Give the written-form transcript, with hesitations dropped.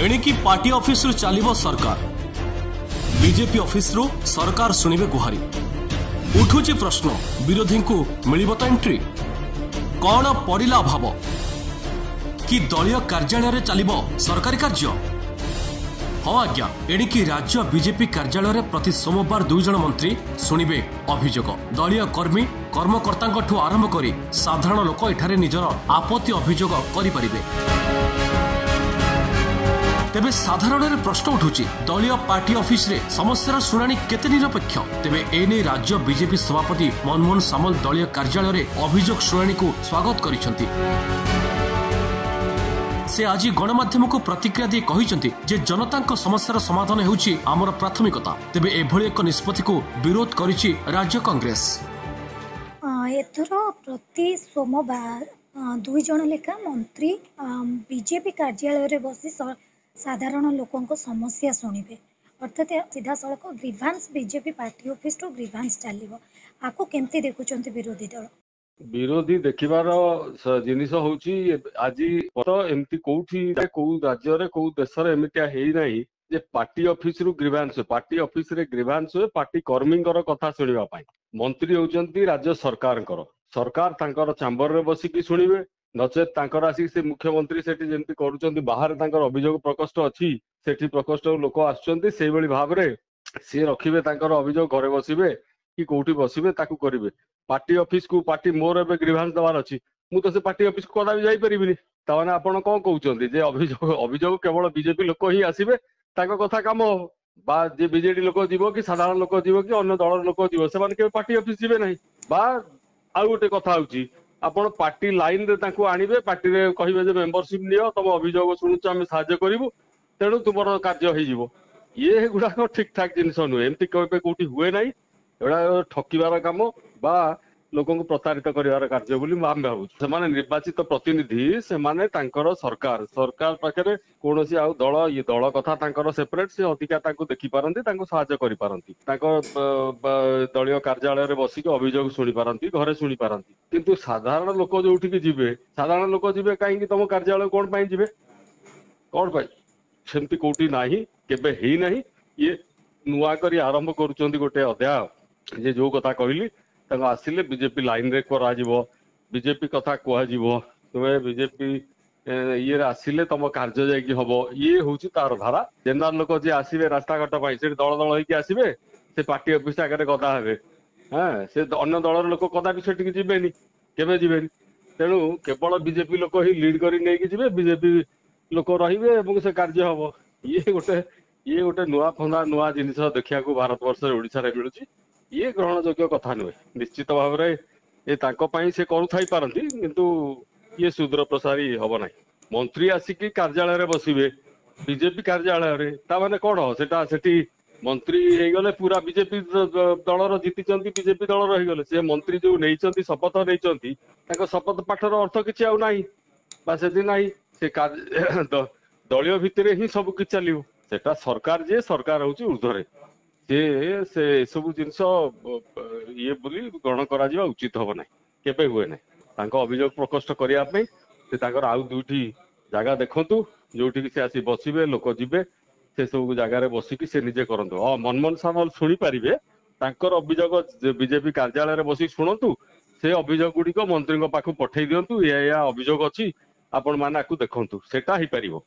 एणिकी party office रु चलिबो सरकार BJP office रु सरकार सुनिबे गुहारी उठुची प्रश्न विरोधी को मिलिबो तो एंट्री कौन पड़िला भाव कि दलीय कार्यालय रे चलिबो सरकारी कार्य। हाँ आज्ञा एणिकी राज्य बीजेपी कार्यालय प्रति सोमवार 2 जन मंत्री शुणिबे अभियोग दलीय कर्मी कर्मकर्ता आरंभ करी साधारण लोक एठारे निजर आपत्ति अभियोग करिपारिबे। तेबे साधारण प्रश्न उठुची दलीय पार्टी ऑफिस रे समस्यार शुणाणी केते निरपेक्ष। तेबे एने राज्य बीजेपी सभापति मनमोहन सामल दलीय कार्यालय रे अभियोग शुणाणी को स्वागत करिसंती। से आज गणमाध्यम को प्रतिक्रिया दी कहिसंती जे जनता समस्यार समाधान हेउची आमर प्राथमिकता। तेबे एभଳି एक निष्पत्ति को विरोध करिछि राज्य कांग्रेस। एथर प्रति सोमवार 2 जन लेखा मंत्री बीजेपी कार्यालय रे बसी साधारण लोकों समस्या शुणिबे अर्थात सीधा सड़क grievance BJP party office to grievance चलिबो आको केमती देखुचंती विरोधी दल। विरोधी देखिबार जिनिस होउची आज एमती कोठी को राज्य रे को देश रे एमितिया हेई नाही जे पार्टी ऑफिस रु ग्रीवांस पार्टी ऑफिस रे ग्रीवांस पार्टी कर्मींकर कथा सुनिबा पाई मंत्री होउचंती राज्य सरकार तांकर चैम्बर रे बसिकी सुनिबे नचेत तांकर आसी से मुख्यमंत्री सेठी जेंती करूचंती बाहर तांकर अभियोग प्रकोष्ठ अछि सेठी प्रकोष्ठ लोक आछुचंती सेही बळी भाबरे से रखिबे तांकर अभियोग घरे बसिबे कि कोठी बसिबे ताकू करिवे। पार्टी ऑफिस को पार्टी मोर एबे ग्रीवांस दवार अछि मु तो से पार्टी ऑफिस को कदा भी जाई परिबिनी ताने आपण कोन कहउचंती जे अभियोग केवल बीजेपी लोक ही आसीबे ताको कथा काम बा जे बीजेडी लोक जीवो कि साधारण लोक जीवो कि अन्य दल लोक जीवो से माने के पार्टी ऑफिस जीवे नाही बा आ गोटे कथा होउची आपण पार्टी लाइन रे तांको आनिबे पार्टी रे कहिबे जे मेंबरशिप नियो तम अभियोग सुनुच हम सहाय्य करिवु तेणु तुमर कार्य होई जीवो ये गुडा ठीक ठाक जिनिस नुहे एमती केबे कोठी हुए नाही एडा ठकिबार काम बा लोकों को प्रतारित करिवार कार्य बोली आम भावुँ से निर्वाचित प्रतिनिधि से सरकार पाखे कौन दल ये दल कथा सेपरेट से अधिका देखी पारती साहाय्य करि पारंती दलीय कार्यालय रे बसिक अभियोग शुणी पारती घरे शुणी पारती किंतु साधारण लोक जो जीवे साधारण लोक जीवे कहीं तुम कार्यालय कौन पाई जीवे कौन पाई सेमती कोटी नाही केबे हेई नाही ये नुआ करी आरंभ करुचंती गोटे अध्याय जे जो कथा कहली आसिले बीजेपी लाइन रे करा बीजेपी कथा कह तुम्हें बीजेपी ये आसिले तुम कार्य जाकि हम ये हूँ तार धारा जेनराल लोक जी आसवे रास्ताघाट से दल दल होगी आसवे से पार्टी ऑफिस आगे गदा हे हाँ से अन्य दल लोक कदा भी सेठी जीवेनि केबे जीवेनि तेणु केवल बीजेपी लोक ही लीड कर जीवे बीजेपी लोक रे से कार्य हम ये गोटे नुआ फंदा नुआ जिनिस देखा भारत वर्ष ओडिशा रे मिलुची ये ग्रहण योग्य कथा नुहे निश्चित भाव में से करुथाई पारती किंतु ये सुदूर प्रसारी हम ना मंत्री आसिकी कार्यालय रे बसिबे बीजेपी कार्यालय रे ता माने कोन सेटा सेठी मंत्री हे गले पूरा बीजेपी दलर जीतिचंती बीजेपी दल रही गले से मंत्री जो नैचंती शपथ नैचंती ताको शपथ पाठर अर्थ किछि आउ नाही बा सेदी नाही से दलीय भितरे ही सब कि चलियो सेटा सरकार जे सरकार होची ऊर्ध्वरे से सब जिनस ये बोली ग्रहण करा उचित हम ना केबे हुए ना अभियोग प्रकोष्ठ करने से आउ दुईटी जगह देखु जोटि से आसी बसवे लोक जीवे से सब जगार बसिकी से निजे करंतु मनमोहन सामल शुणी पारे अभियोग बीजेपी कार्यालय रे बसी शुणु से अभियोग गुड़िक मंत्री पाखु पठे दिंतु या अभियोग अच्छी आपण मैंने देखु सेटा ही पारिबो।